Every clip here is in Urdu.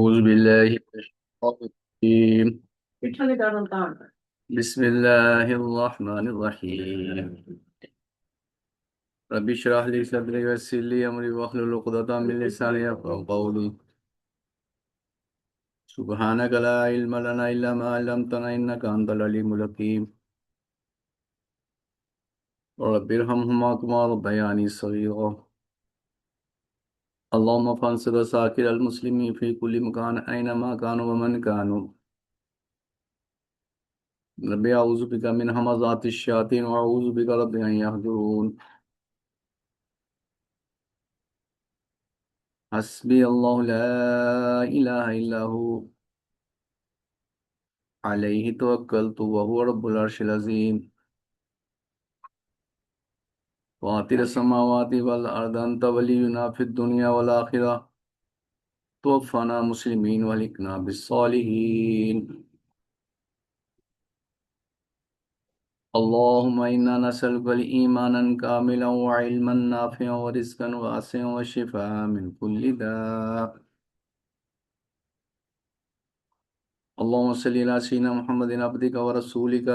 أعوذ بالله من الشيطان الرجيم. بسم الله الرحمن الرحيم. رب اشرح لي صدري ويسر لي أمري واحلل عقدة من لساني يفقهوا قولي. سبحانك لا علم لنا إلا ما علمتنا إنك أنت العليم الحكيم. رب ارحمهما كما ربياني صغيرا. اللهم فانصر ساكر المسلمين في كل مكان أينما كانوا ومن كانوا. رب أعوذ بك من همزات الشياطين وأعوذ بك رب أن يحضرون. حسبي الله لا إله إلا هو عليه توكلت وهو رب العرش العظيم. فاطر السماوات والأرض أنت ولينا في الدنيا والآخرة توفنا مسلمين والحقنا بالصالحين. اللهم إنا نسألك الإيمانا كاملا وعلما نافعا ورزقا واسعا وشفاء من كل داء. اللهم صل على سيدنا محمد عبدك ورسولك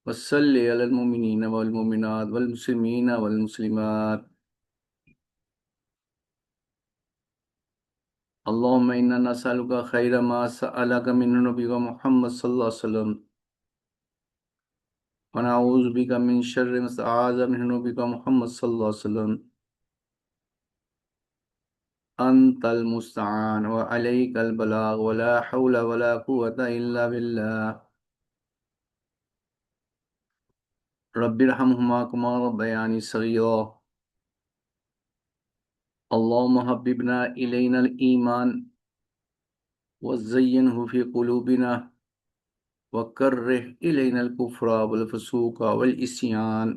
وصل على المؤمنين والمؤمنات والمسلمين والمسلمات. اللهم إنا نسألك خير ما سألك منه نبيك محمد صلى الله عليه وسلم ونعوذ بك من شر ما استعاذ منه نبيك محمد صلى الله عليه وسلم. أنت المستعان وعليك البلاغ ولا حول ولا قوة إلا بالله. رب ارحمهما كما ربياني صغيرا. اللهم حببنا إلينا الإيمان وزينه في قلوبنا وكره إلينا الكفر والفسوق والعصيان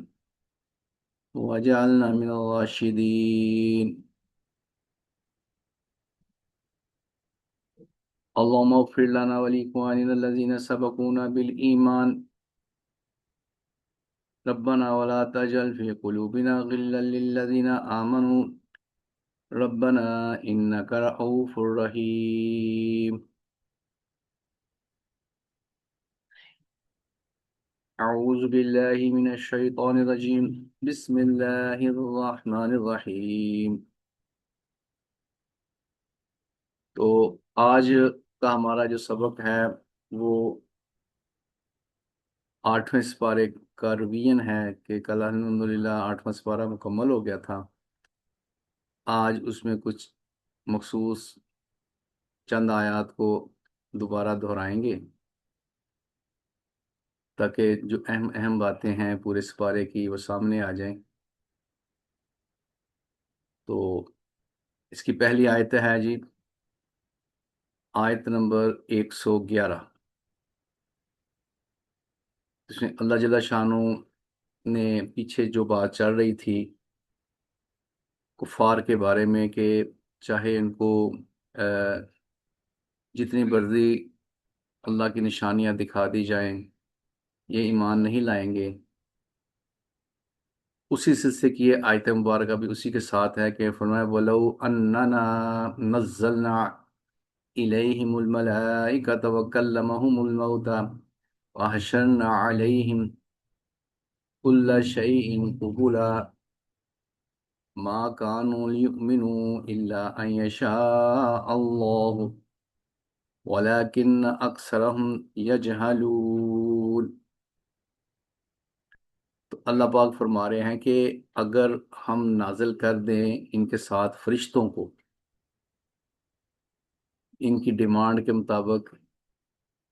وجعلنا من الراشدين. اللهم اغفر لنا ولإخواننا الذين سبقونا بالإيمان. ربنا ولا تجعل في قلوبنا غلا للذين آمنوا ربنا إنك رؤوف رحيم. أعوذ بالله من الشيطان الرجيم. بسم الله الرحمن الرحيم. تو آج کا ہمارا جو سبق ہے وہ 8ویں سپارے کا رویژن ہے کہ کل الحمدللہ 8واں سپارہ مکمل ہو گیا تھا. آج اس میں کچھ مخصوص چند آیات کو دوبارہ دہرائیں گے تاکہ جو اہم اہم باتیں ہیں پورے سپارے کی وہ سامنے آ جائیں. تو اس کی پہلی آیت ہے جی آیت نمبر 111. اس میں اللہ جل شانہ نے پیچھے جو بات چل رہی تھی کفار کے بارے میں کہ چاہے ان کو جتنی مرضی اللہ کی نشانیاں دکھا دی جائیں یہ ایمان نہیں لائیں گے. اسی سلسلے کی یہ آیت مبارکہ بھی اسی کے ساتھ ہے کہ فرمایا وَلَوْ أَنَّنَا نَزَّلْنَا إِلَيْهِمُ الْمَلَائِكَةَ وَكَلَّمَهُمُ الْمَوْتَى وَحَشَرْنَا عَلَيْهِمْ كُلَّ شَيْءٍ قُبُلًا مَا كَانُوا لِيُؤْمِنُوا إِلَّا أَن يَشَاءَ اللَّهُ وَلَكِنَّ أَكْثَرَهُمْ يَجْهَلُونَ. تو اللہ پاک فرما رہے ہیں کہ اگر ہم نازل کر دیں ان کے ساتھ فرشتوں کو ان کی ڈیمانڈ کے مطابق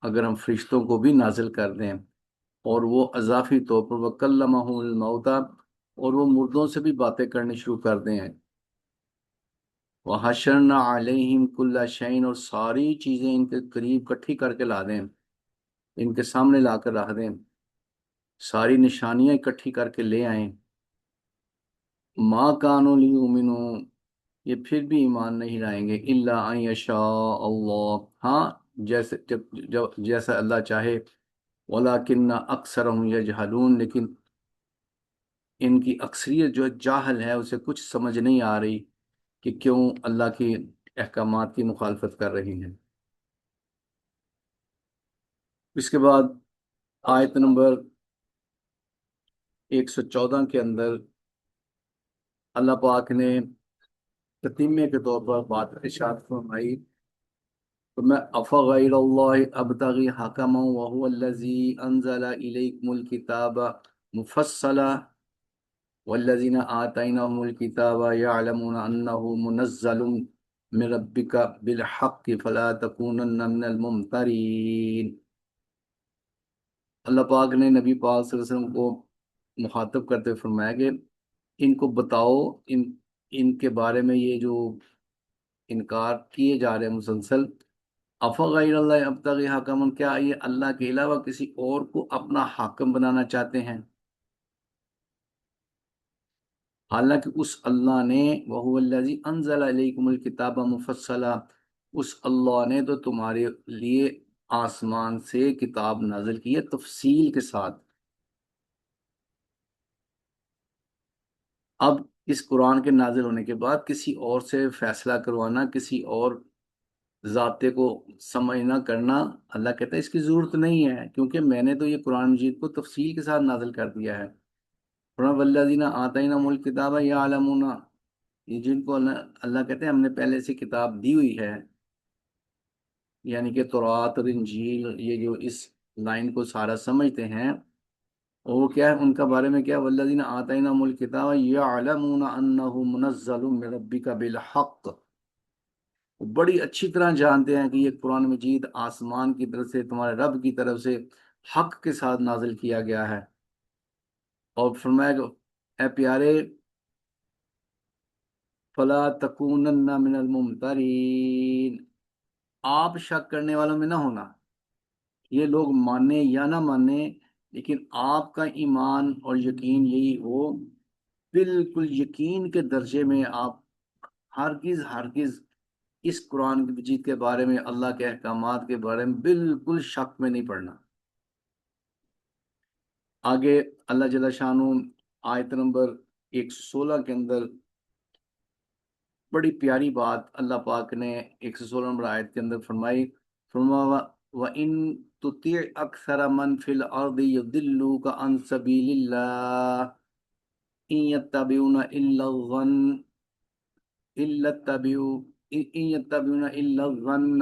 اگر ہم فرشتوں کو بھی نازل کر دیں اور وہ اضافی طور پر وَكَلَّمَهُ الْمَوْتَى اور وہ مردوں سے بھی باتیں کرنی شروع کر دیں وَحَشَرْنَا عَلَيْهِمْ كُلَّ شَيْءٍ اور ساری چیزیں ان کے قریب کٹھی کر کے لا دیں ان کے سامنے لا کر رکھ دیں ساری نشانیاں اکٹھی کر کے لے آئیں مَا كَانُوا لِيُؤْمِنُوا یہ پھر بھی ایمان نہیں لائیں گے الا ان یشاء اللہ ہاں جیسا اللہ چاہے ولیکن اکثرهم یجہلون لیکن ان کی اکثریت جو جاہل ہے اسے کچھ سمجھ نہیں آ رہی کہ کیوں اللہ کی احکامات کی مخالفت کر رہی ہیں۔ اس کے بعد آیت نمبر 114 کے اندر اللہ پاک نے تتیمے کے طور پر بات ارشاد فرمائی، تو میں افغیر اللہ ابتغی حکما وهو الذی انزل الیکم الکتاب مفصلا والذین آتیناہم الکتاب یعلمون انه منزل من ربک بالحق فلا تکونن من الممترین۔ اللہ پاک نے نبی پاک صلی اللہ علیہ وسلم کو مخاطب کرتے ہوئے فرمایا کہ ان کو بتاؤ، ان کے بارے میں یہ جو انکار کیے جا رہے ہیں مسلسل، افغیر اللہ ابتغی حکما، کیا یہ اللہ کے علاوہ کسی اور کو اپنا حاکم بنانا چاہتے ہیں؟ حالانکہ اس اللہ نے وَهُوَ الَّذِي أَنزَلَ إِلَيْكُمُ الْكِتَابَ مُفَصَّلًا، اس اللہ نے تو تمہارے لیے آسمان سے کتاب نازل کی ہے تفصیل کے ساتھ۔ اب اس قرآن کے نازل ہونے کے بعد کسی اور سے فیصلہ کروانا، کسی اور ذاتے کو سمجھنا کرنا، اللہ کہتا ہے اس کی ضرورت نہیں ہے، کیونکہ میں نے تو یہ قرآن مجید کو تفصیل کے ساتھ نازل کر دیا ہے۔ فرمایا والذین آتیناہم الکتاب یعلمون، یہ جن کو اللہ کہتے ہیں ہم نے پہلے سے کتاب دی ہوئی ہے، یعنی کہ تورات اور انجیل، یہ جو اس لائن کو سارا سمجھتے ہیں، اور وہ کیا ہے ان کا بارے میں کیا، والذین آتیناہم الکتاب یعلمون انہ منزل من ربک بالحق، وہ بڑی اچھی طرح جانتے ہیں کہ یہ قرآن مجید آسمان کی طرف سے، تمہارے رب کی طرف سے حق کے ساتھ نازل کیا گیا ہے۔ اور فرمایا کہ اے پیارے فلا تکونن من الممترین، آپ شک کرنے والوں میں نہ ہونا، یہ لوگ مانے یا نہ مانے لیکن آپ کا ایمان اور یقین یہی ہو، بالکل یقین کے درجے میں آپ ہرگز ہرگز اس قرآن مجید کے بارے میں، اللہ کے احکامات کے بارے میں بالکل شک میں نہیں پڑنا۔ آگے اللہ جل شانہ آیت نمبر 116 کے اندر بڑی پیاری بات اللہ پاک نے 116 نمبر آیت کے اندر فرمائی، فرمایا وَإِن تُطِعْ أَكْثَرَ مَنْ فِي الْأَرْضِ يُضِلُّوكَ عَنْ سَبِيلِ اللَّهِ إِن يَتَّبِعُونَ إِلَّا الظَّنَّ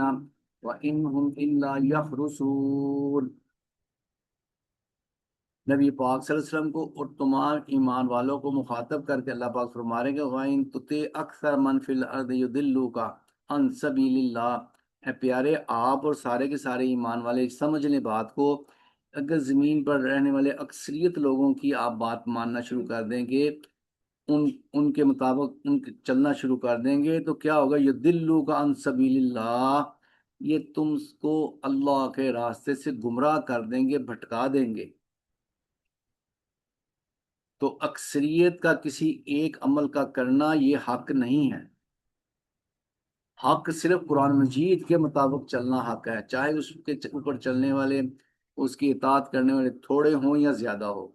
وَإِنْ هُمْ إِلَّا يَخْرُصُونَ۔ نبی پاک صلی اللہ علیہ وسلم کو اور تمام ایمان والوں کو مخاطب کر کے اللہ پاک فرما رہے ہیں کہ وَإِن تُطِعْ أَكْثَرَ مَنْ فِي الْأَرْضِ يُضِلُّوكَ عَنْ سَبِيلِ اللَّهِ، اے پیارے آپ اور سارے کے سارے ایمان والے سمجھ لیں بات کو، اگر زمین پر رہنے والے اکثریت لوگوں کی آپ بات ماننا شروع کر دیں گے، ان کے مطابق چلنا شروع کر دیں گے، تو کیا ہوگا، یضلوک عن سبیل اللہ، یہ تم کو اللہ کے راستے سے گمراہ کر دیں گے، بھٹکا دیں گے۔ تو اکثریت کا کسی ایک عمل کا کرنا یہ حق نہیں ہے، حق صرف قرآن مجید کے مطابق چلنا حق ہے، چاہے اس کے اوپر چلنے والے، اس کی اطاعت کرنے والے تھوڑے ہوں یا زیادہ ہو،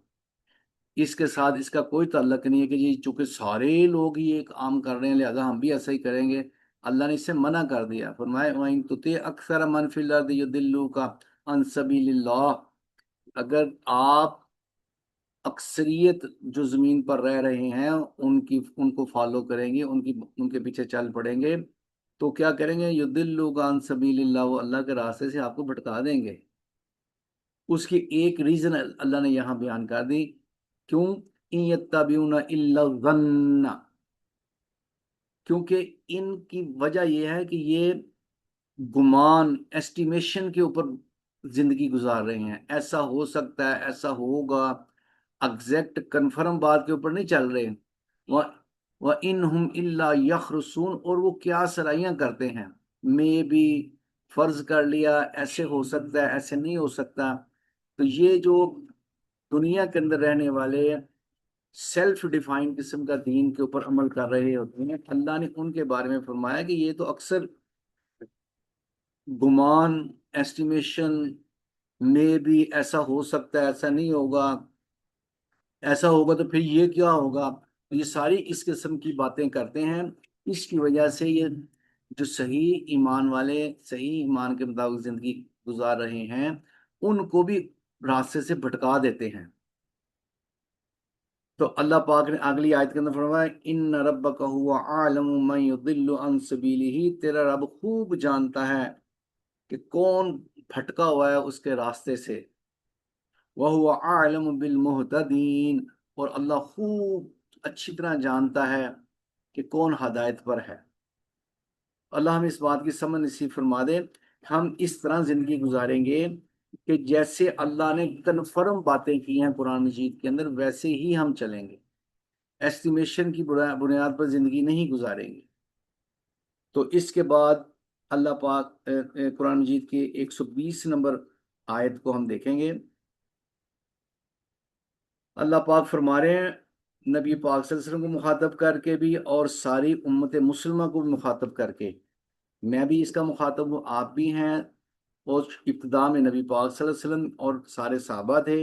اس کے ساتھ اس کا کوئی تعلق نہیں ہے کہ جی چونکہ سارے لوگ یہ ایک عام کر رہے ہیں لہذا ہم بھی ایسا ہی کریں گے۔ اللہ نے اس سے منع کر دیا، فرمائے وَإِن تُطِعْ أَكْثَرَ مَنْ فِي الْأَرْضِ يُضِلُّوكَ عَنْ سَبِيلِ اللَّهِ، اگر آپ اکثریت جو زمین پر رہ رہے ہیں ان کو فالو کریں گے، ان کے پیچھے چل پڑیں گے، تو کیا کریں گے، یضلوک عن سبیل اللہ، وہ اللہ کے راستے سے آپ کو بھٹکا دیں گے۔ اس کی ایک ریزن اللہ نے یہاں بیان کر دی، کیوں، ان یتبعون الا الظن، کیونکہ ان کی وجہ یہ ہے کہ یہ گمان، ایسٹیمیشن کے اوپر زندگی گزار رہے ہیں، ایسا ہو سکتا ہے، ایسا ہوگا، ایگزیکٹ کنفرم بات کے اوپر نہیں چل رہے۔ وَإِنْهُمْ إِلَّا يَخْرُصُونَ، اور وہ کیا سرائیاں کرتے ہیں، میں بھی فرض کر لیا، ایسے ہو سکتا ہے، ایسے نہیں ہو سکتا۔ تو یہ جو دنیا کے اندر رہنے والے سیلف ڈیفائن قسم کا دین کے اوپر عمل کر رہے ہوتے ہیں، اللہ نے ان کے بارے میں فرمایا کہ یہ تو اکثر گمان، ایسٹیمیشن، میں بھی ایسا ہو سکتا ہے، ایسا نہیں ہوگا، ایسا ہوگا تو پھر یہ کیا ہوگا، یہ ساری اس قسم کی باتیں کرتے ہیں۔ اس کی وجہ سے یہ جو صحیح ایمان والے صحیح ایمان کے مطابق زندگی گزار رہے ہیں ان کو بھی راستے سے بھٹکا دیتے ہیں۔ تو اللہ پاک نے اگلی آیت کے اندر فرمایا ان ربک هو عالم من یضل عن سبیلہ، تیرا رب خوب جانتا ہے کہ کون بھٹکا ہوا ہے اس کے راستے سے، وہو عالم بالمہتدین، اور اللہ خوب اچھی طرح جانتا ہے کہ کون ہدایت پر ہے۔ اللہ ہمیں اس بات کی سمجھ نصیب فرما دے، ہم اس طرح زندگی گزاریں گے کہ جیسے اللہ نے کنفرم باتیں کی ہیں قرآن مجید کے اندر ویسے ہی ہم چلیں گے، ایسٹیمیشن کی بنیاد پر زندگی نہیں گزاریں گے۔ تو اس کے بعد اللہ پاک قرآن مجید کے 120 نمبر آیت کو ہم دیکھیں گے۔ اللہ پاک فرما رہے ہیں نبی پاک صلی اللہ علیہ وسلم کو مخاطب کر کے بھی اور ساری امت مسلمہ کو بھی مخاطب کر کے، میں بھی اس کا مخاطب ہوں، آپ بھی ہیں، اور ابتدا میں نبی پاک صلی اللہ علیہ وسلم اور سارے صحابہ تھے۔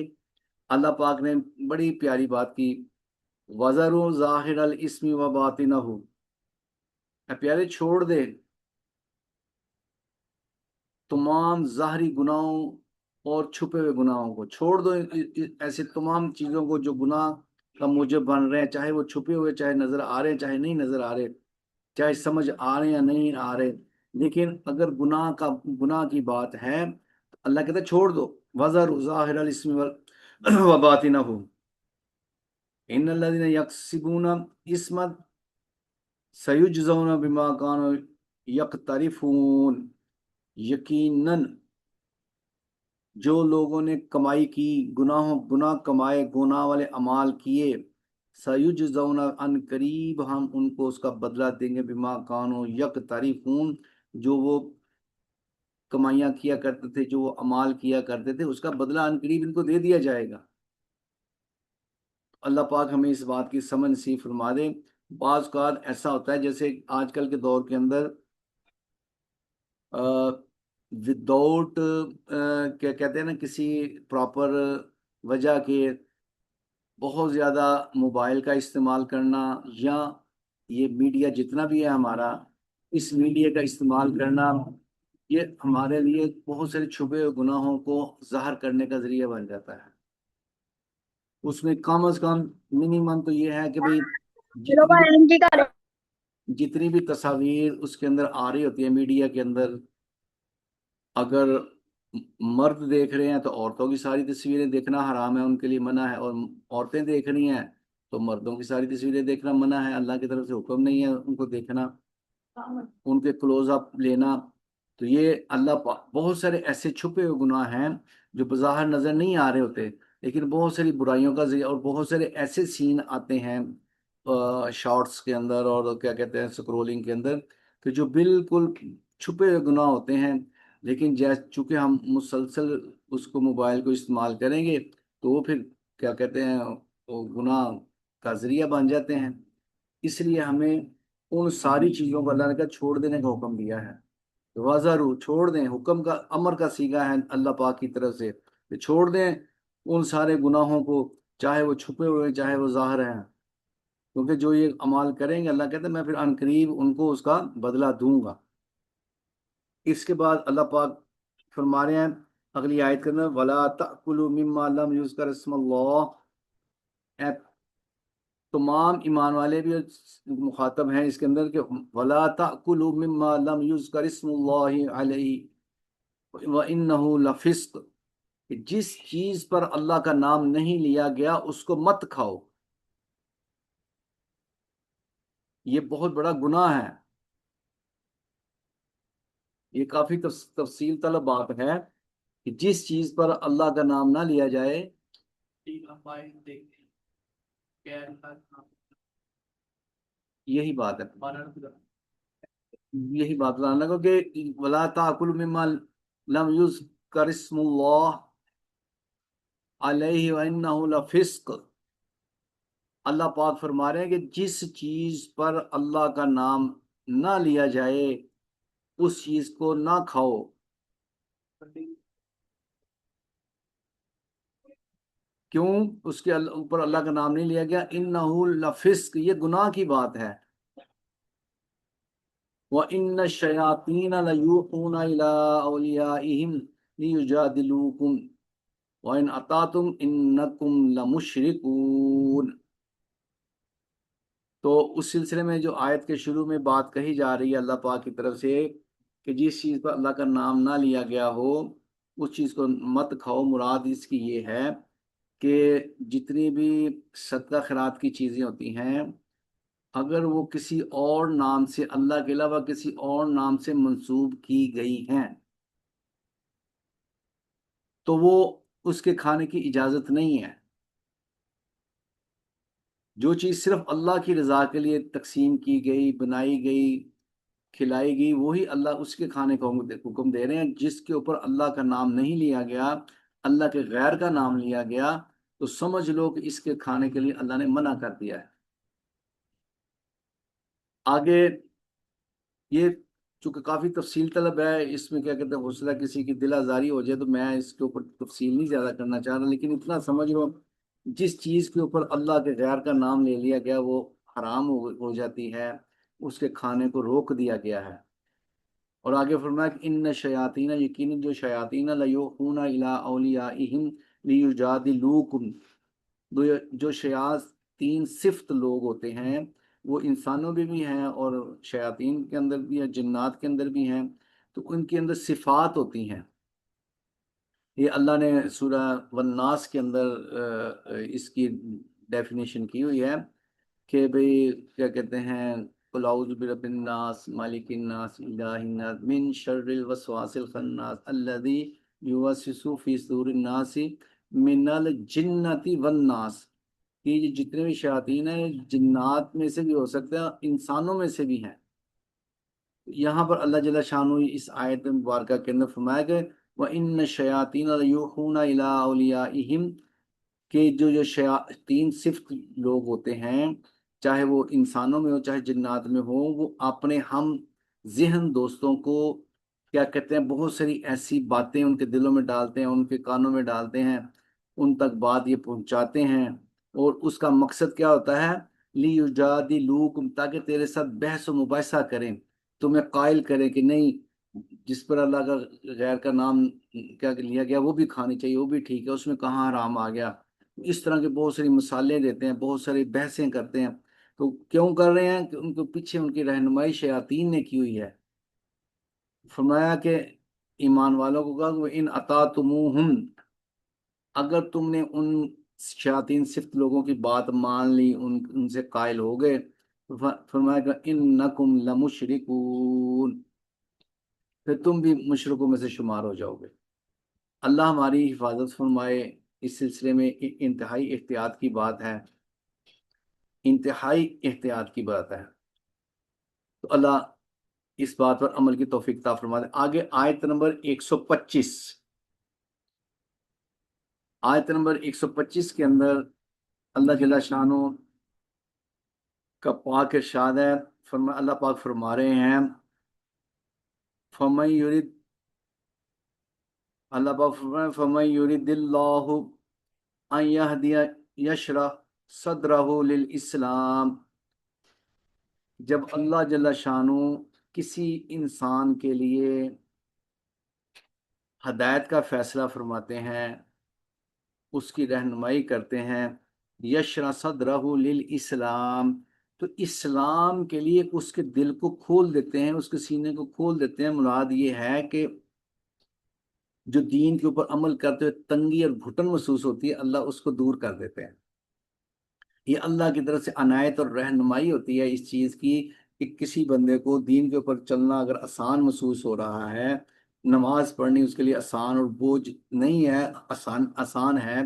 اللہ پاک نے بڑی پیاری بات کی، وَذَرُوا ظَاهِرَ الْإِثْمِ وَبَاطِنَهُ، اے پیارے چھوڑ دے تمام ظاہری گناہوں اور چھپے ہوئے گناہوں کو، چھوڑ دو ایسے تمام چیزوں کو جو گناہ کا موجب بن رہے ہیں، چاہے وہ چھپے ہوئے، چاہے نظر آ رہے ہیں چاہے نہیں نظر آ رہے، چاہے سمجھ آ رہے ہیں یا نہیں آ رہے، لیکن اگر گناہ کی بات ہے تو اللہ کہتا ہے چھوڑ دو، وَذَرُوا ظَاهِرَ الْإِثْمِ وَبَاطِنَهُ إِنَّ الَّذِينَ يَكْسِبُونَ الْإِثْمَ سَيُجْزَوْنَ بِمَا كَانُوا يَقْتَرِفُونَ، یقیناً جو لوگوں نے کمائی کی، گناہ کمائے، گناہ والے اعمال کیے، سیجزون، ان قریب ہم ان کو اس کا بدلہ دیں گے، بما کانوا یقترفون، جو وہ کمائیاں کیا کرتے تھے، جو وہ اعمال کیا کرتے تھے، اس کا بدلہ ان قریب ان کو دے دیا جائے گا۔ اللہ پاک ہمیں اس بات کی سمجھ نصیب فرما دے۔ بعض اوقات ایسا ہوتا ہے جیسے آج کل کے دور کے اندر وداؤٹ کیا کہتے ہیں نا، کسی پراپر وجہ کے بہت زیادہ موبائل کا استعمال کرنا، یا یہ میڈیا جتنا بھی ہے ہمارا، اس میڈیا کا استعمال کرنا، یہ ہمارے لیے بہت سارے چھپے ہوئے گناہوں کو ظاہر کرنے کا ذریعہ بن جاتا ہے۔ اس میں کم از کم منیمم تو یہ ہے کہ بھئی جتنی بھی تصاویر اس کے اندر آ رہی ہوتی ہے میڈیا کے اندر، اگر مرد دیکھ رہے ہیں تو عورتوں کی ساری تصویریں دیکھنا حرام ہے، ان کے لیے منع ہے، اور عورتیں دیکھ رہی ہیں تو مردوں کی ساری تصویریں دیکھنا منع ہے، اللہ کی طرف سے حکم نہیں ہے ان کو دیکھنا، ان کے کلوز اپ لینا۔ تو یہ بہت سارے ایسے چھپے ہوئے گناہ ہیں جو بظاہر نظر نہیں آ رہے ہوتے، لیکن بہت ساری برائیوں کا ذریعہ، اور بہت سارے ایسے سین آتے ہیں شارٹس کے اندر اور کیا کہتے ہیں سکرولنگ کے اندر، کہ جو بالکل چھپے ہوئے گناہ ہوتے ہیں، لیکن چونکہ ہم مسلسل اس کو موبائل کو استعمال کریں گے تو وہ پھر کیا کہتے ہیں وہ گناہ کا ذریعہ بن جاتے ہیں۔ اس لیے ہمیں ان ساری چیزوں کو اللہ نے کہا چھوڑ دینے کا حکم دیا ہے، وَذَرُوا، چھوڑ دیں، حکم کا امر کا صیغہ ہے اللہ پاک کی طرف سے، کہ چھوڑ دیں ان سارے گناہوں کو، چاہے وہ چھپے ہوئے ہیں چاہے وہ ظاہر ہیں، کیونکہ جو یہ اعمال کریں گے اللہ کہتے ہیں میں پھر عن قریب ان کو اس کا بدلہ دوں گا۔ اس کے بعد اللہ پاک فرما رہے ہیں اگلی آیت کے اندر، وَلَا تَأْكُلُوا مِمَّا لَمْ يُذْكَرِ اسْمُ اللَّهِ، تمام ایمان والے بھی مخاطب ہیں اس کے اندر کہ وَلَا تَأْكُلُوا مِمَّا لَمْ يُذْكَرِ اسْمُ اللَّهِ عَلَيْهِ وَإِنَّهُ لَفِسْقٌ، کہ جس چیز پر اللہ کا نام نہیں لیا گیا اس کو مت کھاؤ، یہ بہت بڑا گناہ ہے، یہ کافی تفصیل طلب بات ہے کہ جس چیز پر اللہ کا نام نہ لیا جائے، یہی بات ہے، یہی بات لانا لگو کہ وَلَا تَأْكُلُوا مِمَّا لَمْ يُذْكَرِ اسْمُ اللَّهِ عَلَيْهِ وَإِنَّهُ لَفِسْقٌ، اللہ پاک فرما رہے ہیں کہ جس چیز پر اللہ کا نام نہ لیا جائے اس چیز کو نہ کھاؤ، کیوں اس کے اوپر اللہ کا نام نہیں لیا گیا؟ انہ لفسق، یہ گناہ کی بات ہے، وَإِنَّ الشَّيَاطِينَ لَيُوحُونَ إِلَىٰ أَوْلِيَائِهِمْ لِيُجَادِلُوكُمْ وَإِنْ أَطَعْتُمْ إِنَّكُمْ لَمُشْرِكُونَ۔ تو اس سلسلے میں جو آیت کے شروع میں بات کہی جا رہی ہے اللہ پاک کی طرف سے کہ جس چیز پر اللہ کا نام نہ لیا گیا ہو اس چیز کو مت کھاؤ، مراد اس کی یہ ہے کہ جتنی بھی صدقہ خیرات کی چیزیں ہوتی ہیں اگر وہ کسی اور نام سے، اللہ کے علاوہ کسی اور نام سے منسوب کی گئی ہیں تو وہ اس کے کھانے کی اجازت نہیں ہے۔ جو چیز صرف اللہ کی رضا کے لیے تقسیم کی گئی، بنائی گئی، کھلائی گئی، وہی اللہ اس کے کھانے کا حکم دے رہے ہیں۔ جس کے اوپر اللہ کا نام نہیں لیا گیا، اللہ کے غیر کا نام لیا گیا، تو سمجھ لو کہ اس کے کھانے کے لیے اللہ نے منع کر دیا ہے۔ آگے یہ چونکہ کافی تفصیل طلب ہے، اس میں کیا کہتے ہیں حوصلہ کسی کی دل آزاری ہو جائے تو میں اس کے اوپر تفصیل نہیں زیادہ کرنا چاہ رہا، لیکن اتنا سمجھ لو جس چیز کے اوپر اللہ کے غیر کا نام لے لیا گیا وہ حرام ہو جاتی ہے، اس کے کھانے کو روک دیا گیا ہے۔ اور آگے فرمایا کہ ان شیاطین، یقیناً جو شیاطین لیوحون الی اولیاءہم لیجادلوکم، جو شیاطین صفت لوگ ہوتے ہیں وہ انسانوں میں بھی ہیں اور شیاطین کے اندر بھی ہیں، جنات کے اندر بھی ہیں، تو ان کے اندر صفات ہوتی ہیں۔ یہ اللہ نے سورہ والناس کے اندر اس کی ڈیفینیشن کی ہوئی ہے کہ بھئی کیا کہتے ہیں قل اعوذ برب الناس مالک الناس الہ الناس من شر الوسواس الخناس الذی یوسوس فی صدور الناس من الجنۃ والناس۔ یہ جتنے بھی شیاطین ہیں جنات میں سے بھی ہو سکتے ہیں، انسانوں میں سے بھی ہیں۔ یہاں پر اللہ جل شانہ اس آیت مبارکہ کے اندر فرمایا کہ وَإِنَّ الشَّيَاطِينَ لَيُوحُونَ إِلَىٰ أَوْلِيَائِهِمْ، کہ جو شیاطین صفت لوگ ہوتے ہیں چاہے وہ انسانوں میں ہو چاہے جنات میں ہو، وہ اپنے ہم ذہن دوستوں کو کیا کہتے ہیں بہت ساری ایسی باتیں ان کے دلوں میں ڈالتے ہیں، ان کے کانوں میں ڈالتے ہیں، ان تک بات یہ پہنچاتے ہیں، اور اس کا مقصد کیا ہوتا ہے لِيُجَادِلُوكُمْ، تاکہ تیرے ساتھ بحث و مباحثہ کریں، تمہیں قائل کریں کہ نہیں جس پر اللہ کا غیر کا نام کیا لیا گیا وہ بھی کھانی چاہیے، وہ بھی ٹھیک ہے، اس میں کہاں حرام آ گیا۔ اس طرح کے بہت ساری مثالیں دیتے ہیں، بہت ساری بحثیں کرتے ہیں۔ تو کیوں کر رہے ہیں کہ ان کے پیچھے ان کی رہنمائی شیاطین نے کی ہوئی ہے۔ فرمایا کہ ایمان والوں کو کہا کہ ان اطاعتموہم، اگر تم نے ان شیاطین صفت لوگوں کی بات مان لی، ان سے قائل ہو گئے، فرمایا کہ انکم لمشرکون، پھر تم بھی مشرکوں میں سے شمار ہو جاؤ گے۔ اللہ ہماری حفاظت فرمائے۔ اس سلسلے میں انتہائی احتیاط کی بات ہے، انتہائی احتیاط کی بات ہے، تو اللہ اس بات پر عمل کی توفیق عطا فرما دے۔ آگے آیت نمبر 125، آیت نمبر 125 کے اندر اللہ جل شانہ کا پاک ارشاد ہے، اللہ پاک فرما رہے ہیں فَمَن يُرِدْ، اللہ پاک فرما رہے ہیں فَمَن يُرِدِ اللَّهُ أَن يَهْدِيَ يَشْرَحْ صَدْرَهُ لِلْإِسْلَامِ، جب اللہ جل شانہ کسی انسان کے لیے ہدایت کا فیصلہ فرماتے ہیں، اس کی رہنمائی کرتے ہیں، یشرح صدرہ للاسلام، تو اسلام کے لیے اس کے دل کو کھول دیتے ہیں، اس کے سینے کو کھول دیتے ہیں۔ مراد یہ ہے کہ جو دین کے اوپر عمل کرتے ہوئے تنگی اور گھٹن محسوس ہوتی ہے اللہ اس کو دور کر دیتے ہیں۔ یہ اللہ کی طرف سے عنایت اور رہنمائی ہوتی ہے اس چیز کی کہ کسی بندے کو دین کے اوپر چلنا اگر آسان محسوس ہو رہا ہے، نماز پڑھنی اس کے لیے آسان اور بوجھ نہیں ہے، آسان ہے،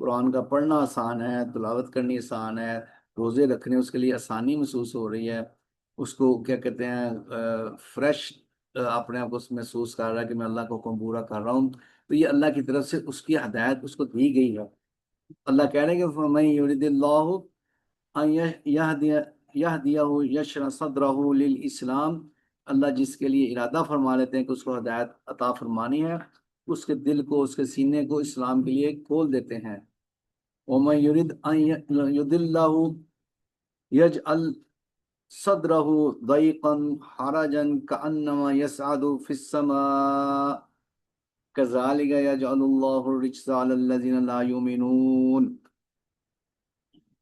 قرآن کا پڑھنا آسان ہے، تلاوت کرنی آسان ہے، روزے رکھنے اس کے لیے آسانی محسوس ہو رہی ہے، اس کو کیا کہتے ہیں فریش اپنے آپ کو محسوس کر رہا ہے کہ میں اللہ کو حکم پورا کر رہا ہوں، تو یہ اللہ کی طرف سے اس کی ہدایت اس کو دی گئی ہے۔ اللہ کہہ رہے ہیں کہ فَمَن يُرِدِ اللَّهُ أَن يَهْدِيَهُ يَشْرَحْ صَدْرَهُ لِلْإِسْلَامِ، اللہ جس کے لیے ارادہ فرما لیتے ہیں کہ اس کو ہدایت عطا فرمانی ہے، اس کے دل کو اس کے سینے کو اسلام کے لیے کھول دیتے ہیں۔ وَمَن يُرِدْ أَن يُضِلَّهُ يَجْعَلْ صدره ضيقا حرجا كأنما يصعد في السماء كذلك يجعل الله الرجس على الذين لا يؤمنون۔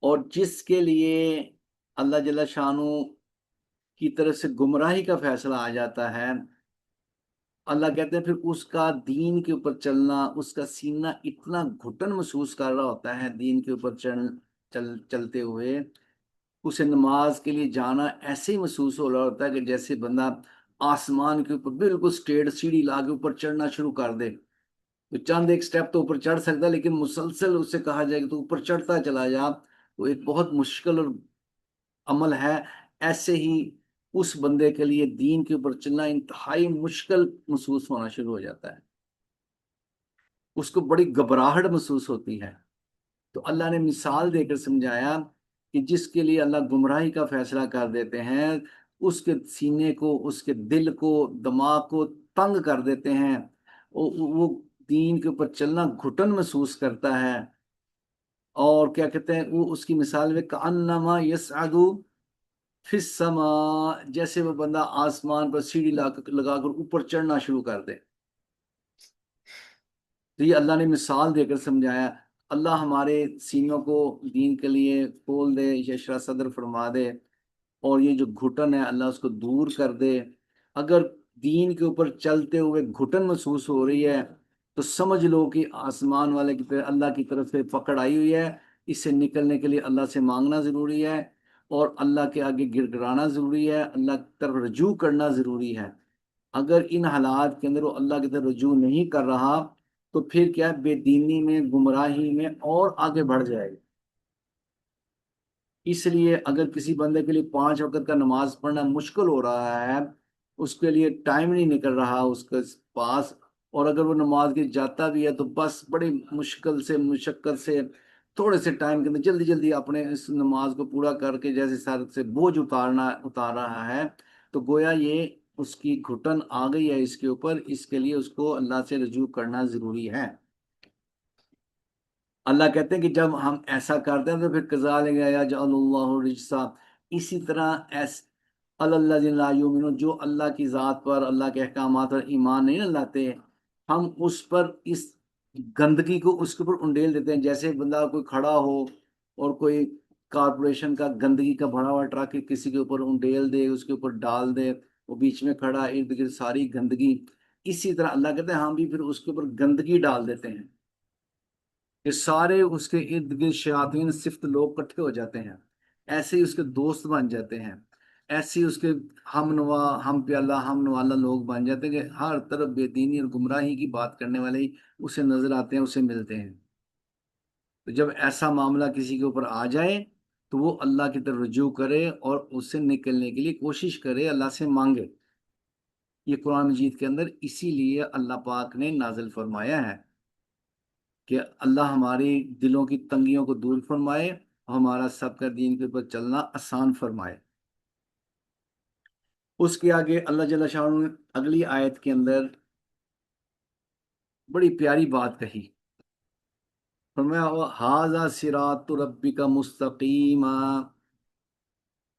اور جس کے لیے اللہ جل شانو کی طرف سے گمراہی کا فیصلہ آ جاتا ہے، اللہ کہتے ہیں پھر اس کا دین کے اوپر چلنا، اس کا سینہ اتنا گھٹن محسوس کر رہا ہوتا ہے دین کے اوپر چلتے ہوئے، اسے نماز کے لیے جانا ایسے ہی محسوس ہو رہا ہوتا ہے کہ جیسے بندہ آسمان کے اوپر بالکل اسٹریٹ سیڑھی لا کے اوپر چڑھنا شروع کر دے۔ تو چند ایک سٹیپ تو اوپر چڑھ سکتا ہے، لیکن مسلسل اس سے کہا جائے کہ تو اوپر چڑھتا چلا جا، تو ایک بہت مشکل اور عمل ہے۔ ایسے ہی اس بندے کے لیے دین کے اوپر چلنا انتہائی مشکل محسوس ہونا شروع ہو جاتا ہے، اس کو بڑی گھبراہٹ محسوس ہوتی ہے۔ تو اللہ نے مثال دے کر سمجھایا کہ جس کے لیے اللہ گمراہی کا فیصلہ کر دیتے ہیں، اس کے سینے کو، اس کے دل کو، دماغ کو تنگ کر دیتے ہیں، وہ دین کے اوپر چلنا گھٹن محسوس کرتا ہے۔ اور کیا کہتے ہیں، وہ اس کی مثال میں کأنما یصعد فی السماء، جیسے وہ بندہ آسمان پر سیڑھی لگا کر اوپر چڑھنا شروع کر دے۔ تو یہ اللہ نے مثال دے کر سمجھایا۔ اللہ ہمارے سینوں کو دین کے لیے کھول دے، یشرح صدر فرما دے، اور یہ جو گھٹن ہے اللہ اس کو دور کر دے۔ اگر دین کے اوپر چلتے ہوئے گھٹن محسوس ہو رہی ہے تو سمجھ لو کہ آسمان والے کی طرف، اللہ کی طرف سے پکڑ آئی ہوئی ہے، اس سے نکلنے کے لیے اللہ سے مانگنا ضروری ہے، اور اللہ کے آگے گر گرانا ضروری ہے، اللہ کی طرف رجوع کرنا ضروری ہے۔ اگر ان حالات کے اندر وہ اللہ کی طرف رجوع نہیں کر رہا تو پھر کیا ہے، بے دینی میں، گمراہی میں اور آگے بڑھ جائے گا۔ اس لیے اگر کسی بندے کے لیے 5 وقت کا نماز پڑھنا مشکل ہو رہا ہے، اس کے لیے ٹائم نہیں نکل رہا اس کے پاس، اور اگر وہ نماز کے جاتا بھی ہے تو بس بڑی مشکل سے، مشقت سے، تھوڑے سے ٹائم کے اندر جلدی جلدی اپنے اس نماز کو پورا کر کے جیسے سر سے بوجھ اتار رہا ہے، تو گویا یہ اس کی گھٹن آ گئی ہے اس کے اوپر، اس کے لیے اس کو اللہ سے رجوع کرنا ضروری ہے۔ اللہ کہتے ہیں کہ جب ہم ایسا کرتے ہیں تو پھر کذالک یجعل اللہ الرجسا، اسی طرح الذین لا یؤمنون، جو اللہ کی ذات پر، اللہ کے احکامات پر ایمان نہیں لاتے، ہم اس پر اس گندگی کو اس کے اوپر انڈیل دیتے ہیں۔ جیسے بندہ کوئی کھڑا ہو اور کوئی کارپوریشن کا گندگی کا بھرا ہوا ٹرک کسی کے اوپر انڈیل دے، اس کے اوپر ڈال دے، وہ بیچ میں کھڑا، ارد گرد ساری گندگی، اسی طرح اللہ کہتے ہیں ہم بھی پھر اس کے اوپر گندگی ڈال دیتے ہیں کہ سارے اس کے ارد گرد شیاطین صفت لوگ اکٹھے ہو جاتے ہیں، ایسے ہی اس کے دوست بن جاتے ہیں، ایسے ہی اس کے ہم نوا، ہم پیالہ، ہم نوالا لوگ بن جاتے ہیں کہ ہر طرف بے دینی اور گمراہی کی بات کرنے والے ہی اسے نظر آتے ہیں، اسے ملتے ہیں۔ تو جب ایسا معاملہ کسی کے اوپر آ جائے تو وہ اللہ کی طرف رجوع کرے اور اس سے نکلنے کے لیے کوشش کرے، اللہ سے مانگے۔ یہ قرآن مجید کے اندر اسی لیے اللہ پاک نے نازل فرمایا ہے کہ اللہ ہماری دلوں کی تنگیوں کو دور فرمائے، ہمارا سب کا دین کے اوپر چلنا آسان فرمائے۔ اس کے آگے اللہ جل شانہ نے اگلی آیت کے اندر بڑی پیاری بات کہی، فرمایا ھذا صراط ربک مستقیما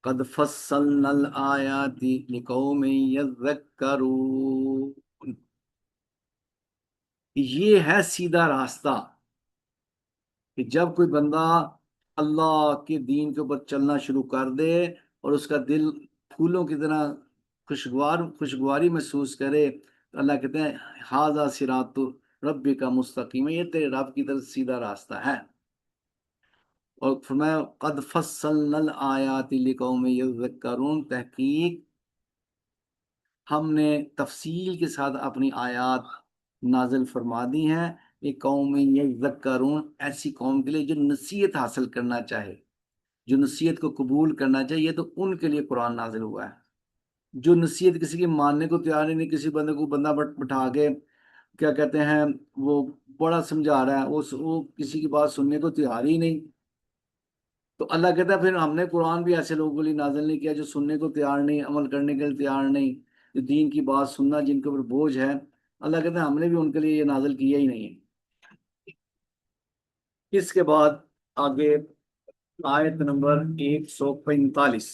قد فصلنا الآیات لقوم یذکرون، یہ ہے سیدھا راستہ کہ جب کوئی بندہ اللہ کے دین کے اوپر چلنا شروع کر دے اور اس کا دل پھولوں کی طرح خوشگواری محسوس کرے، تو اللہ کہتے ہیں ھذا صراط ربک مستقیم، یہ تیرے رب کی طرف سیدھا راستہ ہے۔ اور فرمایا قد فصلنا الآیات لقوم یذکرون، تحقیق ہم نے تفصیل کے ساتھ اپنی آیات نازل فرما دی ہیں ایک قوم یذکرون، ایسی قوم کے لیے جو نصیحت حاصل کرنا چاہے، جو نصیحت کو قبول کرنا چاہے، یہ تو ان کے لیے قرآن نازل ہوا ہے۔ جو نصیحت کسی کی ماننے کو تیار ہی نہیں، کسی بندے کو بندہ بٹھا کے کیا کہتے ہیں وہ بڑا سمجھا رہا ہے، وہ کسی کی بات سننے کو تیار ہی نہیں، تو اللہ کہتا ہے پھر ہم نے قرآن بھی ایسے لوگوں کے لیے نازل نہیں کیا جو سننے کو تیار نہیں، عمل کرنے کے لیے تیار نہیں، جو دین کی بات سننا جن کے اوپر بوجھ ہے، اللہ کہتا ہے ہم نے بھی ان کے لیے یہ نازل کیا ہی نہیں ہے۔ اس کے بعد آگے آیت نمبر 145،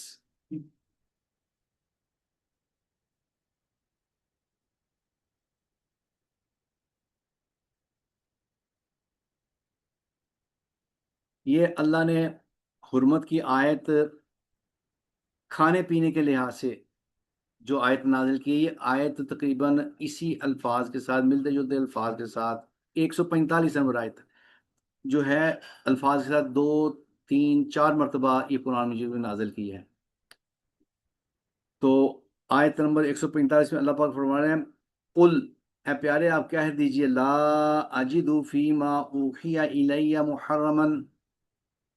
یہ اللہ نے حرمت کی آیت کھانے پینے کے لحاظ سے جو آیت نازل کی ہے، یہ آیت تقریباً اسی الفاظ کے ساتھ، ملتے جلتے الفاظ کے ساتھ 145 نمبر آیت جو ہے، الفاظ کے ساتھ 2 3 4 مرتبہ یہ قرآن مجید میں نازل کی ہے۔ تو آیت نمبر 145 میں اللہ پاک فرما رہے ہیں، قل، اے پیارے آپ کہہ دیجئے، لا اجد فیما اوحی الی محرما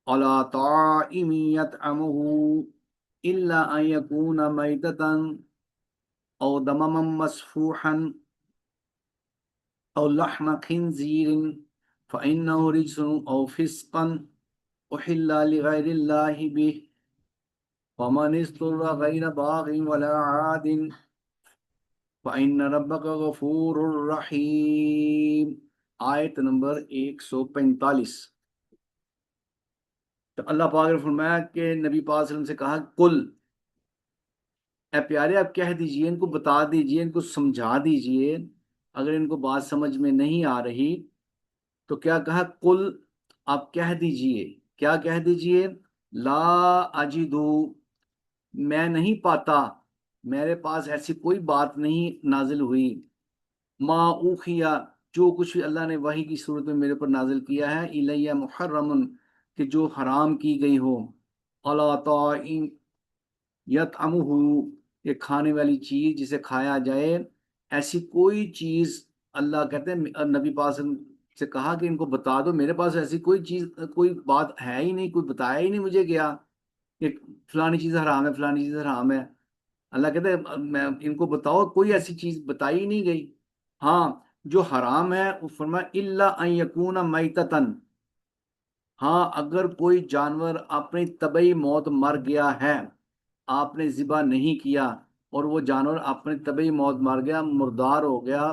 علی طاعم یطعمہ الا ان یکون میتۃ او دمما مسفوحا او لحم خنزیر فإنه رجس او فسقا احل لغیر اللہ بہ ومن اضطر غیر باغ ولا عاد فإن ربک غفور رحیم۔ آیت نمبر 145۔ تو اللہ پاک نے فرمایا کہ نبی پاک صلی اللہ علیہ وسلم سے کہا، کل، اے پیارے آپ کہہ دیجئے، ان کو بتا دیجئے، ان کو سمجھا دیجئے، اگر ان کو بات سمجھ میں نہیں آ رہی تو کیا کہا، کل، آپ کہہ دیجئے، کیا کہہ دیجئے، لا اجدو، میں نہیں پاتا، میرے پاس ایسی کوئی بات نہیں نازل ہوئی، ما اوخیا، جو کچھ بھی اللہ نے وحی کی صورت میں میرے پر نازل کیا ہے، الیہ محرم، کہ جو حرام کی گئی ہو، علی طاعم یطعمہ، یہ کھانے والی چیز جسے کھایا جائے، ایسی کوئی چیز، اللہ کہتے ہیں نبی پاک سے کہا کہ ان کو بتا دو، میرے پاس ایسی کوئی چیز، کوئی بات ہے ہی نہیں، کوئی بتایا ہی نہیں مجھے گیا کہ فلانی چیز حرام ہے، فلانی چیز حرام ہے۔ اللہ کہتے ہیں میں ان کو بتاؤ، کوئی ایسی چیز بتائی ہی نہیں گئی۔ ہاں، جو حرام ہے وہ فرمایا الا ان یکون میتتن، ہاں اگر کوئی جانور اپنی طبعی موت مر گیا ہے، آپ نے ذبح نہیں کیا اور وہ جانور اپنی طبعی موت مر گیا، مردار ہو گیا،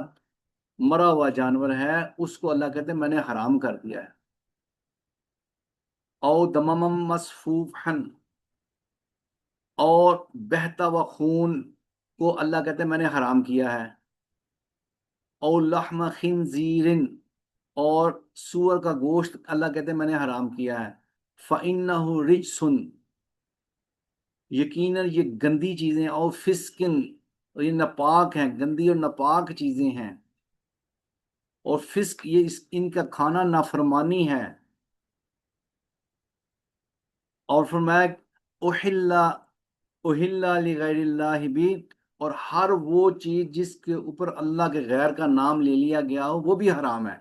مرا ہوا جانور ہے، اس کو اللہ کہتے ہیں میں نے حرام کر دیا ہے۔ او دمم مسفوحا، اور بہتا ہوا خون کو اللہ کہتے ہیں میں نے حرام کیا ہے۔ او لحم خنزیر، اور سور کا گوشت اللہ کہتے ہیں میں نے حرام کیا ہے۔ فَإِنَّهُ رِجْسٌ، یقیناً یہ گندی چیزیں، اور فسقن، اور یہ ناپاک ہیں، گندی اور ناپاک چیزیں ہیں، اور فسق یہ ان کا کھانا نافرمانی ہے۔ اور فرمایا احل لغیر اللہ بھی، اور ہر وہ چیز جس کے اوپر اللہ کے غیر کا نام لے لیا گیا ہو وہ بھی حرام ہے۔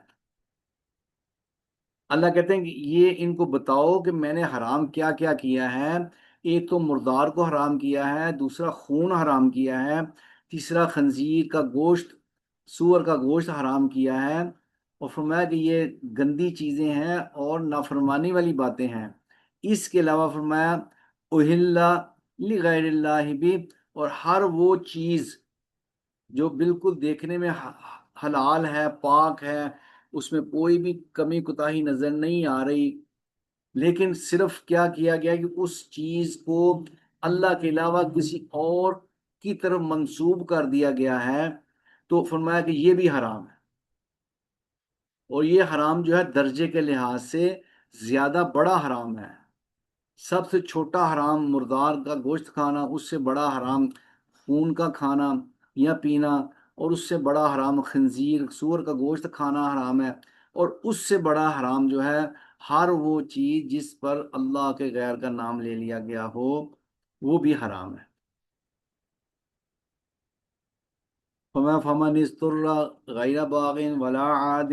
اللہ کہتے ہیں کہ یہ ان کو بتاؤ کہ میں نے حرام کیا کیا کیا ہے۔ ایک تو مردار کو حرام کیا ہے، دوسرا خون حرام کیا ہے، تیسرا خنزیر کا گوشت، سور کا گوشت حرام کیا ہے، اور فرمایا کہ یہ گندی چیزیں ہیں اور نافرمانی والی باتیں ہیں۔ اس کے علاوہ فرمایا اہل لغیر اللہ بھی، اور ہر وہ چیز جو بالکل دیکھنے میں حلال ہے، پاک ہے، اس میں کوئی بھی کمی کوتاہی نظر نہیں آ رہی، لیکن صرف کیا کیا گیا کہ اس چیز کو اللہ کے علاوہ کسی اور کی طرف منسوب کر دیا گیا ہے، تو فرمایا کہ یہ بھی حرام ہے۔ اور یہ حرام جو ہے درجے کے لحاظ سے زیادہ بڑا حرام ہے۔ سب سے چھوٹا حرام مردار کا گوشت کھانا، اس سے بڑا حرام خون کا کھانا یا پینا، اور اس سے بڑا حرام خنزیر، سور کا گوشت کھانا حرام ہے، اور اس سے بڑا حرام جو ہے ہر وہ چیز جس پر اللہ کے غیر کا نام لے لیا گیا ہو وہ بھی حرام ہے۔ فمن اضطر غیر باغ ولا عاد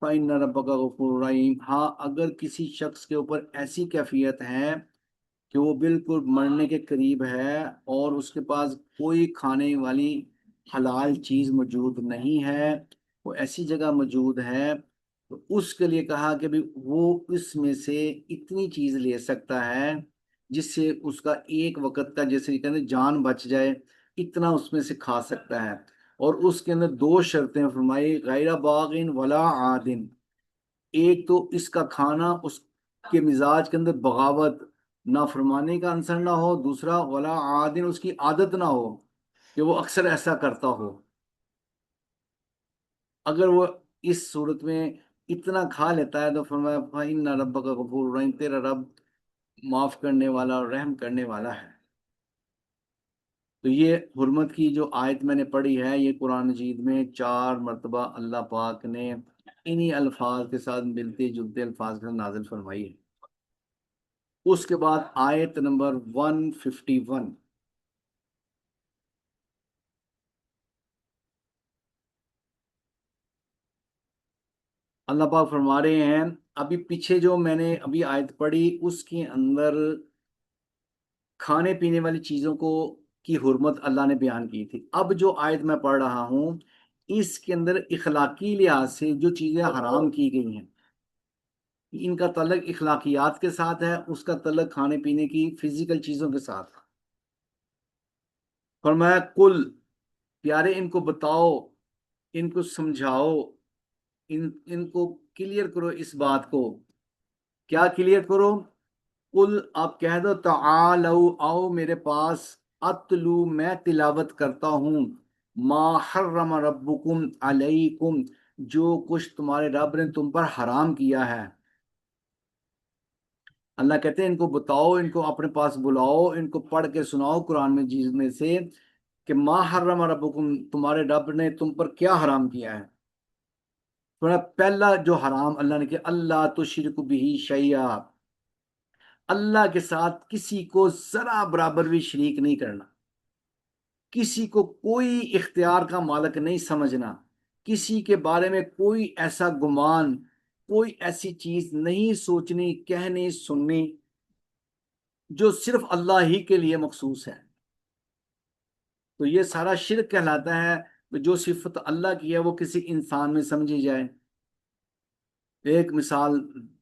فإن ربک غفور رحیم۔ ہاں اگر کسی شخص کے اوپر ایسی کیفیت ہے کہ وہ بالکل مرنے کے قریب ہے اور اس کے پاس کوئی کھانے والی حلال چیز موجود نہیں ہے، وہ ایسی جگہ موجود ہے، تو اس کے لیے کہا کہ بھی وہ اس میں سے اتنی چیز لے سکتا ہے جس سے اس کا ایک وقت کا، جیسے کہتے ہیں جان بچ جائے، اتنا اس میں سے کھا سکتا ہے۔ اور اس کے اندر 2 شرطیں فرمائی، غیر باغ ولا عاد، ایک تو اس کا کھانا اس کے مزاج کے اندر بغاوت، نافرمانی کا عنصر نہ ہو، دوسرا ولا عادن، اس کی عادت نہ ہو کہ وہ اکثر ایسا کرتا ہو۔ اگر وہ اس صورت میں اتنا کھا لیتا ہے تو فرمایا فَإِنَّ رَبَّكَ غَفُورٌ رحیم، تیرا رب معاف کرنے والا اور رحم کرنے والا ہے۔ تو یہ حرمت کی جو آیت میں نے پڑھی ہے، یہ قرآن مجید میں 4 مرتبہ اللہ پاک نے انہی الفاظ کے ساتھ، ملتے جلتے الفاظ کے ساتھ نازل فرمائی ہے۔ اس کے بعد آیت نمبر 151، اللہ پاک فرما رہے ہیں، ابھی پیچھے جو میں نے ابھی آیت پڑھی اس کے اندر کھانے پینے والی چیزوں کو کی حرمت اللہ نے بیان کی تھی۔ اب جو آیت میں پڑھ رہا ہوں اس کے اندر اخلاقی لحاظ سے جو چیزیں حرام کی گئی ہیں، ان کا تعلق اخلاقیات کے ساتھ ہے، اس کا تعلق کھانے پینے کی فزیکل چیزوں کے ساتھ۔ فرمایا کل، پیارے ان کو بتاؤ، ان کو سمجھاؤ، ان کو کلیئر کرو اس بات کو۔ کیا کلیئر کرو؟ کل، آپ کہہ دو تعالو، آؤ میرے پاس، اتلو، میں تلاوت کرتا ہوں، ما حرم ربکم علیکم، جو کچھ تمہارے رب نے تم پر حرام کیا ہے۔ اللہ کہتے ہیں ان کو بتاؤ، ان کو اپنے پاس بلاؤ، ان کو پڑھ کے سناؤ قرآن مجید میں سے کہ ما حرم ربکم، تمہارے رب نے تم پر کیا حرام کیا ہے۔ پہلا جو حرام اللہ نے کیا، اللہ تشرک بہ شیئا، اللہ کے ساتھ کسی کو ذرا برابر بھی شریک نہیں کرنا، کسی کو کوئی اختیار کا مالک نہیں سمجھنا، کسی کے بارے میں کوئی ایسا گمان، کوئی ایسی چیز نہیں سوچنی، کہنی، سننی جو صرف اللہ ہی کے لیے مخصوص ہے۔ تو یہ سارا شرک کہلاتا ہے، جو صفت اللہ کی ہے وہ کسی انسان میں سمجھی جائے۔ ایک مثال،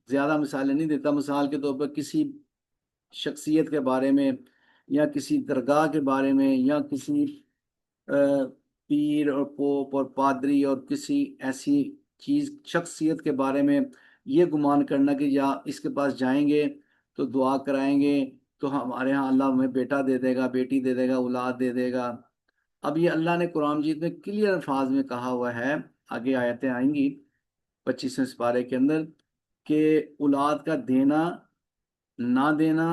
زیادہ مثالیں نہیں دیتا، مثال کے طور پر کسی شخصیت کے بارے میں، یا کسی درگاہ کے بارے میں، یا کسی پیر اور پوپ اور پادری اور کسی ایسی چیز، شخصیت کے بارے میں یہ گمان کرنا کہ یا اس کے پاس جائیں گے تو دعا کرائیں گے تو ہمارے ہاں اللہ ہمیں بیٹا دے دے گا، بیٹی دے دے گا، اولاد دے دے گا۔ اب یہ اللہ نے قرآن مجید میں کلیئر الفاظ میں کہا ہوا ہے، آگے آیتیں آئیں گی 25ویں سپارے کے اندر، کہ اولاد کا دینا، نہ دینا،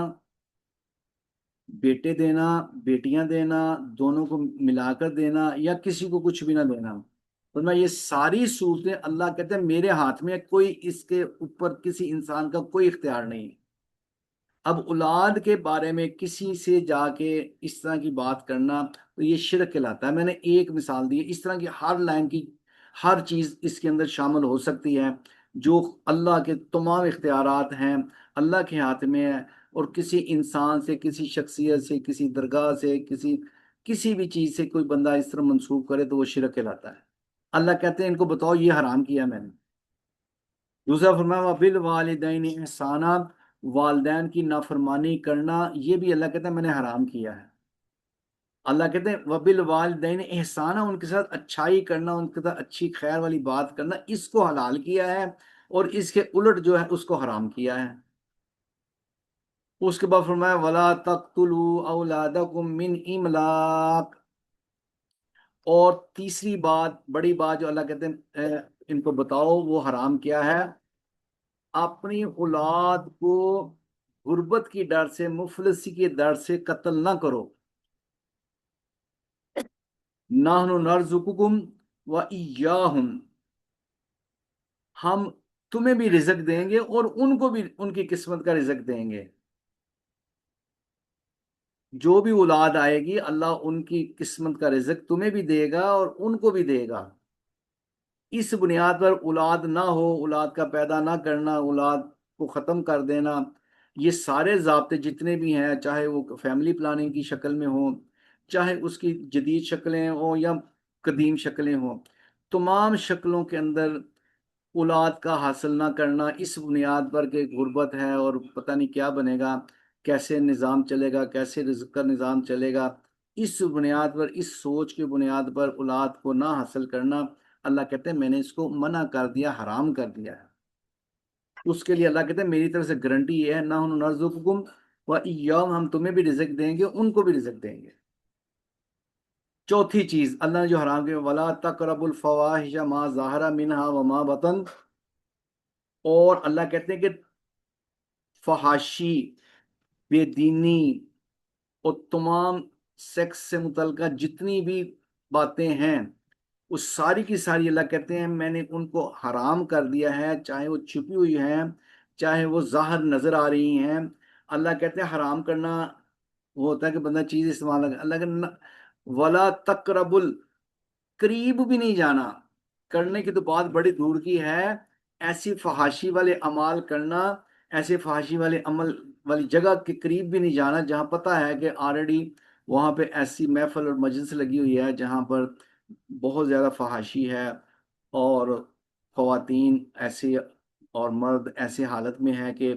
بیٹے دینا، بیٹیاں دینا، دونوں کو ملا کر دینا، یا کسی کو کچھ بھی نہ دینا، ورنہ یہ ساری صورتیں اللہ کہتے ہیں میرے ہاتھ میں، کوئی اس کے اوپر کسی انسان کا کوئی اختیار نہیں۔ اب اولاد کے بارے میں کسی سے جا کے اس طرح کی بات کرنا تو یہ شرک کہلاتا ہے۔ میں نے ایک مثال دی ہے، اس طرح کی ہر لائن کی ہر چیز اس کے اندر شامل ہو سکتی ہے، جو اللہ کے تمام اختیارات ہیں اللہ کے ہاتھ میں ہے، اور کسی انسان سے، کسی شخصیت سے، کسی درگاہ سے، کسی بھی چیز سے کوئی بندہ اس طرح منسوب کرے تو وہ شرک کہلاتا ہے۔ اللہ کہتے ہیں ان کو بتاؤ یہ حرام کیا میں نے۔ دوسرا فرمایا وَبِالْوَالِدَيْنِ احسانا، والدین کی نافرمانی کرنا یہ بھی اللہ کہتے ہیں میں نے حرام کیا ہے۔ اللہ کہتے ہیں وَبِالْوَالِدَيْنِ احسانا، ان کے ساتھ اچھائی کرنا، ان کے ساتھ اچھی خیر والی بات کرنا، اس کو حلال کیا ہے، اور اس کے الٹ جو ہے اس کو حرام کیا ہے۔ اس کے بعد فرمایا وَلَا تَقْتُلُوا أَوْلَادَكُم مِّنْ إِمْلَاقٍ، اور تیسری بات، بڑی بات جو اللہ کہتے ہیں ان کو بتاؤ وہ حرام کیا ہے، اپنی اولاد کو غربت کی ڈر سے، مفلسی کے ڈر سے قتل نہ کرو۔ نحن نرزقکم وإیاہم، ہم تمہیں بھی رزق دیں گے اور ان کو بھی ان کی قسمت کا رزق دیں گے۔ جو بھی اولاد آئے گی اللہ ان کی قسمت کا رزق تمہیں بھی دے گا اور ان کو بھی دے گا۔ اس بنیاد پر اولاد نہ ہو، اولاد کا پیدا نہ کرنا، اولاد کو ختم کر دینا، یہ سارے ضابطے جتنے بھی ہیں، چاہے وہ فیملی پلاننگ کی شکل میں ہوں، چاہے اس کی جدید شکلیں ہوں یا قدیم شکلیں ہوں، تمام شکلوں کے اندر اولاد کا حاصل نہ کرنا اس بنیاد پر کہ غربت ہے اور پتہ نہیں کیا بنے گا، کیسے نظام چلے گا، کیسے رزق کا نظام چلے گا، اس بنیاد پر، اس سوچ کے بنیاد پر اولاد کو نہ حاصل کرنا، اللہ کہتے ہیں میں نے اس کو منع کر دیا، حرام کر دیا ہے۔ اس کے لیے اللہ کہتے ہیں میری طرف سے گارنٹی یہ ہے نحن نرزقکم وإیاہم، ہم تمہیں بھی رزق دیں گے، ان کو بھی رزق دیں گے۔ چوتھی چیز اللہ نے جو حرام کی، وَلَا تَقْرَبُوا الْفَوَاحِشَ مَا ظَهَرَ مِنْهَا وَمَا بَطَنَ، اور اللہ کہتے ہیں کہ فحاشی، بے دینی اور تمام سیکس سے متعلقہ جتنی بھی باتیں ہیں، وہ ساری کی ساری اللہ کہتے ہیں میں نے ان کو حرام کر دیا ہے، چاہے وہ چھپی ہوئی ہیں چاہے وہ ظاہر نظر آ رہی ہیں۔ اللہ کہتے ہیں حرام کرنا وہ ہوتا ہے کہ بندہ چیز استعمال کر، اللہ کہ ولا تقرب، قریب بھی نہیں جانا، کرنے کی تو بات بڑی دور کی ہے، ایسی فحاشی والے اعمال کرنا، ایسے فحاشی والے عمل والی جگہ کے قریب بھی نہیں جانا جہاں پتہ ہے کہ آلریڈی وہاں پہ ایسی محفل اور مجلس لگی ہوئی ہے جہاں پر بہت زیادہ فحاشی ہے، اور خواتین ایسے اور مرد ایسے حالت میں ہے کہ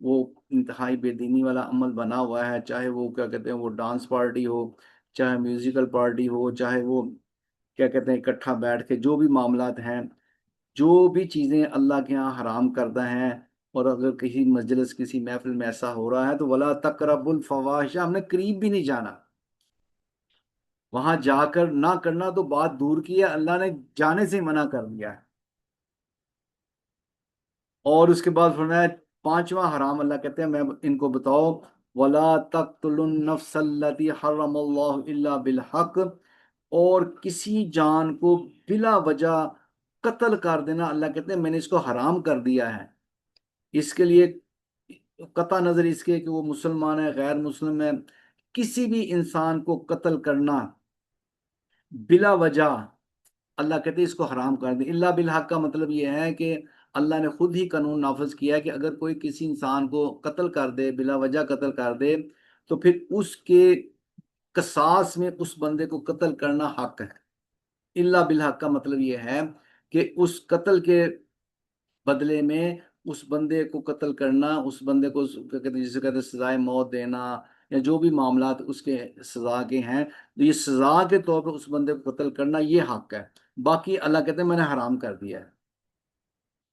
وہ انتہائی بے دینی والا عمل بنا ہوا ہے، چاہے وہ کیا کہتے ہیں وہ ڈانس پارٹی ہو، چاہے میوزیکل پارٹی ہو، چاہے وہ کیا کہتے ہیں اکٹھا بیٹھ کے جو بھی معاملات ہیں، جو بھی چیزیں اللہ کے ہاں حرام کردہ ہیں، اور اگر کسی مجلس کسی محفل میں ایسا ہو رہا ہے تو ولا تقرب الفواحش، ہم نے قریب بھی نہیں جانا، وہاں جا کر نہ کرنا تو بات دور کی ہے، اللہ نے جانے سے منع کر دیا ہے۔ اور اس کے بعد فرمایا پانچواں حرام، اللہ کہتے ہیں میں ان کو بتاؤ، ولا تقتلوا النفس التي حرم اللہ الا بالحق، اور کسی جان کو بلا وجہ قتل کر دینا اللہ کہتے ہیں میں نے اس کو حرام کر دیا ہے۔ اس کے لیے قطع نظر اس کے کہ وہ مسلمان ہے غیر مسلم ہے، کسی بھی انسان کو قتل کرنا بلا وجہ اللہ کہتے ہیں اس کو حرام کر دیں۔ اللہ بالحق کا مطلب یہ ہے کہ اللہ نے خود ہی قانون نافذ کیا ہے کہ اگر کوئی کسی انسان کو قتل کر دے، بلا وجہ قتل کر دے، تو پھر اس کے قصاص میں اس بندے کو قتل کرنا حق ہے۔ اللہ بالحق کا مطلب یہ ہے کہ اس قتل کے بدلے میں اس بندے کو قتل کرنا، اس بندے کو جسے کہتے ہیں سزائے موت دینا، یا جو بھی معاملات اس کے سزا کے ہیں، تو یہ سزا کے طور پر اس بندے کو قتل کرنا یہ حق ہے، باقی اللہ کہتے ہیں میں نے حرام کر دیا ہے۔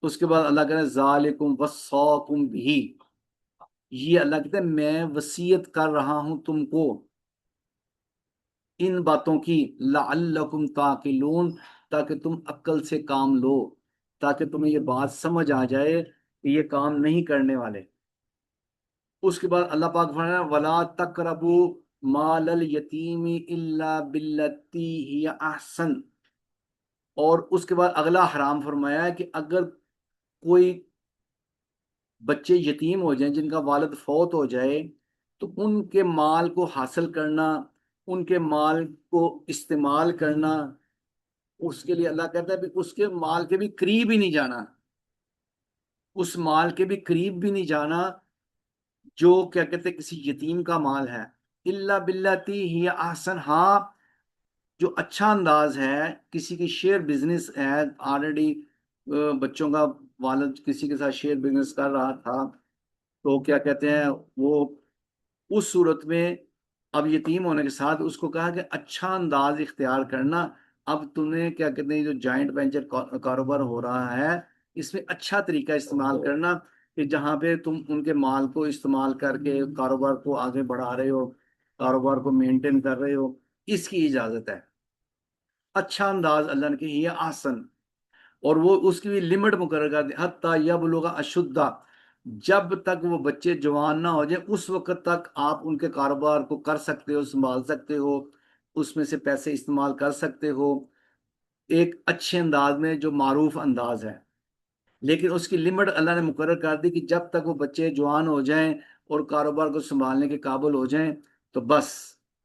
اس کے بعد اللہ کہتے ہیں ذالکم وصاکم بھی، یہ اللہ کہتے ہیں میں وصیت کر رہا ہوں تم کو ان باتوں کی، لعلکم تعقلون، تاکہ تم عقل سے کام لو، تاکہ تمہیں یہ بات سمجھ آ جائے کہ یہ کام نہیں کرنے والے۔ اس کے بعد اللہ پاک فرمایا ولا تقربوا مال الیتیم الا باللتی ہی احسن، اور اس کے بعد اگلا حرام فرمایا ہے کہ اگر کوئی بچے یتیم ہو جائیں جن کا والد فوت ہو جائے تو ان کے مال کو حاصل کرنا، ان کے مال کو استعمال کرنا، اس کے لیے اللہ کہتا ہے بھی اس کے مال کے بھی قریب ہی نہیں جانا، اس مال کے بھی قریب بھی نہیں جانا جو کیا کہتے ہیں کسی یتیم کا مال ہے، الا باللتی ہی احسن، ہاں جو اچھا انداز ہے، کسی کی شیئر بزنس ہے آلریڈی، بچوں کا والد کسی کے ساتھ شیئر بزنس کر رہا تھا، تو کیا کہتے ہیں وہ اس صورت میں اب یتیم ہونے کے ساتھ اس کو کہا کہ اچھا انداز اختیار کرنا، اب تم نے کیا کہتے ہیں جو جائنٹ وینچر کاروبار ہو رہا ہے اس میں اچھا طریقہ استعمال کرنا، کہ جہاں پہ تم ان کے مال کو استعمال کر کے کاروبار کو آگے بڑھا رہے ہو، کاروبار کو مینٹین کر رہے ہو، اس کی اجازت ہے۔ اچھا انداز اللہ نے کہ یہ آسن، اور وہ اس کی بھی لمٹ مقرر کر دی، حتیٰ یبلغ اشدہ، جب تک وہ بچے جوان نہ ہو جائے اس وقت تک آپ ان کے کاروبار کو کر سکتے ہو، سنبھال سکتے ہو، اس میں سے پیسے استعمال کر سکتے ہو ایک اچھے انداز میں جو معروف انداز ہے، لیکن اس کی لمٹ اللہ نے مقرر کر دی کہ جب تک وہ بچے جوان ہو جائیں اور کاروبار کو سنبھالنے کے قابل ہو جائیں تو بس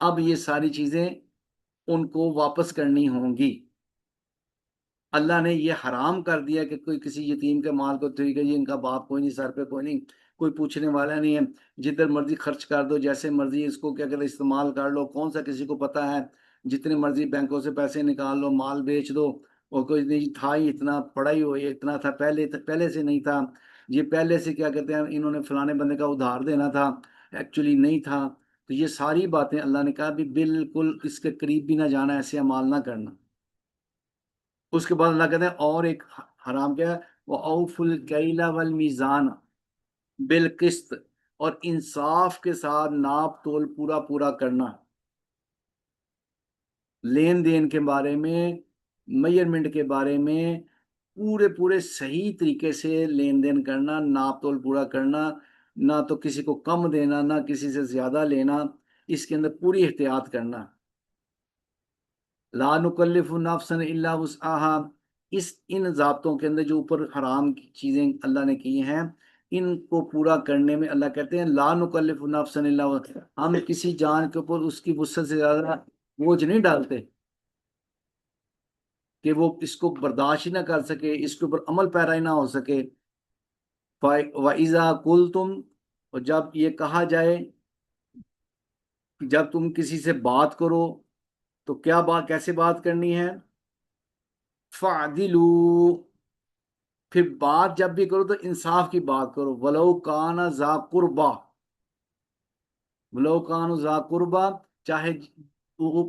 اب یہ ساری چیزیں ان کو واپس کرنی ہوں گی۔ اللہ نے یہ حرام کر دیا کہ کوئی کسی یتیم کے مال کو، ٹھیک ہے جی ان کا باپ کوئی نہیں، سر پہ کوئی نہیں، کوئی پوچھنے والا نہیں ہے، جدھر مرضی خرچ کر دو، جیسے مرضی اس کو کیا کہتے استعمال کر لو، کون سا کسی کو پتہ ہے، جتنے مرضی بینکوں سے پیسے نکال لو، مال بیچ دو، اور کوئی نہیں تھا ہی اتنا، پڑا ہی ہو، یہ اتنا تھا پہلے سے نہیں تھا، یہ پہلے سے کیا کہتے ہیں انہوں نے فلانے بندے کا ادھار دینا تھا، ایکچولی نہیں تھا، تو یہ ساری باتیں اللہ نے کہا بھی بالکل اس کے قریب بھی نہ جانا، ایسے اعمال نہ کرنا۔ اس کے بعد اللہ کہتے ہیں اور ایک حرام کیا ہے، وَأَوْفُوا الْكَيْلَ وَالْمِيزَانَ بالقسط، اور انصاف کے ساتھ ناپ تول پورا پورا کرنا، لین دین کے بارے میں، میجرمنٹ کے بارے میں، پورے پورے صحیح طریقے سے لین دین کرنا، ناپ تول پورا کرنا، نہ تو کسی کو کم دینا نہ کسی سے زیادہ لینا، اس کے اندر پوری احتیاط کرنا۔ لا نکلف نفسا الا وسعها، ان ضابطوں کے اندر جو اوپر حرام کی چیزیں اللہ نے کی ہیں، ان کو پورا کرنے میں اللہ کہتے ہیں لا نکلف نفسا الا وسعها، ہم کسی جان کے اوپر اس کی وسعت سے زیادہ بوجھ نہیں ڈالتے کہ وہ اس کو برداشت ہی نہ کر سکے، اس کے اوپر عمل پیرا ہی نہ ہو سکے۔ وَإِذَا قُلْتُمْ، اور جب یہ کہا جائے کہ جب تم کسی سے بات کرو تو کیا بات، کیسے بات کرنی ہے؟ فَعْدِلُوا، پھر بات جب بھی کرو تو انصاف کی بات کرو، وَلَوْ كَانَ ذَا قُرْبَى، وَلَوْ كَانُوا ذَا قُرْبَى، چاہے وہ